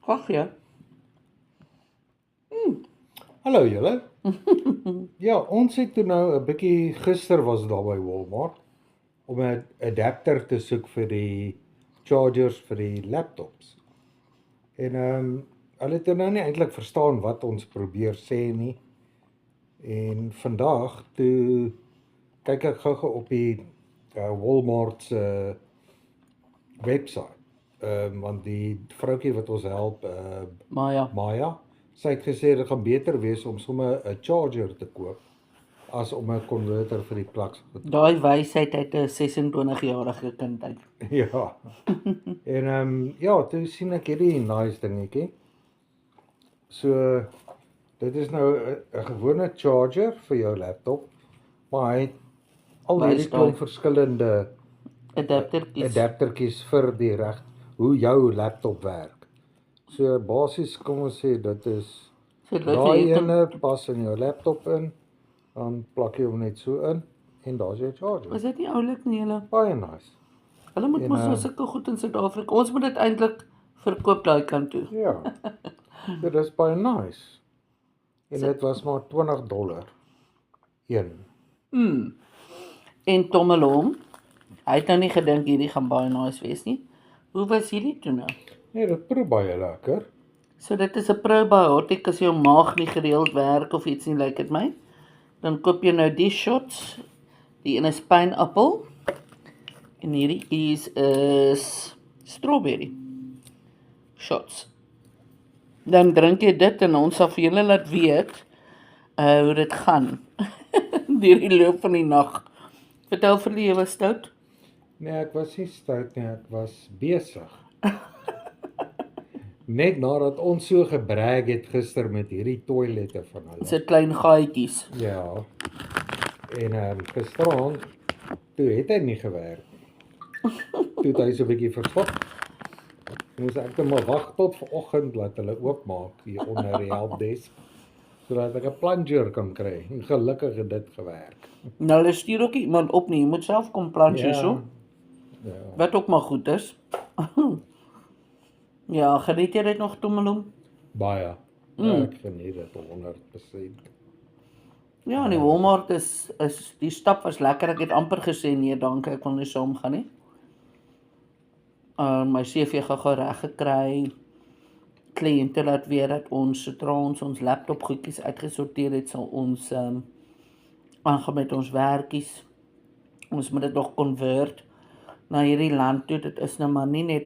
Ag ja. Hallo julle. Ja, ons het toe nou 'n bietjie gister was daar by Walmart om 'n adapter te soek vir die chargers vir die laptops. En hulle het nou nie eintlik verstaan wat ons probeer sê nie. En vandag toe kyk ek gou-gou op die Walmart se webwerf. Want die vroutjie wat ons help, Maya, sy het gesê dit gaan beter wees om sommer 'n charger te koop as om 'n konverter vir die plaks te koop. Daai wysheid uit 'n 26-jarige kind uit. Ja. En ja, toe sien ek hierdie nice dingetjie. So dit is nou 'n gewone charger vir jou laptop, maar hy het al hierdie klomp verskillende adaptertjies vir die hoe jou laptop werk. So basies kom ons sê dit is daai ene pas in jou laptop in, dan plak jy hom net so in en daar's jou charger. Is dit nie oulik nie julle? Baie nice. Hulle moet mos so sulke goed in Suid-Afrika. Ons moet dit eintlik verkoop daai kant toe. Ja. Dit is baie nice. En dit was maar $20 een. En Tommelong, hy het nou nie gedink hierdie gaan baie nice wees nie. Hoe was hierdie toe nou? Nee, dit proe baie lekker. So dit is 'n probiotic as jou maag nie gereeld werk of iets nie, lyk dit my. Dan koop jy nou die shots. Die een is pineappel en hierdie is strawberry shots. Dan drink jy dit en ons sal vir julle laat weet hoe dit gaan deur die loop van die nag. Vertel vir die jy was stout? Nee, ek was nie stout nie, ek was besig. Net nadat ons so gebrag het gister met hierdie toilette van hulle. So klein gaatjies. Ja. En gisteraan toe het hy nie gewerk nie. Toe het hy so 'n bietjie verstop. Moes ek net maar wag tot vanoggend dat hulle oopmaak hier onder die helpdesk sodat ek 'n plunger kan kry. En gelukkig het dit gewerk. Nou hulle stuur ook iemand op nie, jy moet self kom plunge hierso. Ja. Wat ook maar goed is. Ja, geniet jy dit nog, Tommelong? Baie. Ek geniet dit 100%. Ja, in die Walmart is die stap was lekker. Ek het amper gesê nee, dankie, ek wil nie saam gaan nie. My CV gou-gou reg gekry. Kliënte laat weet dat sodra ons laptop goedjies uitgesorteer het, sal ons aangaan met ons werkies. Ons moet dit nog convert na hierdie land toe. Dit is nou maar nie net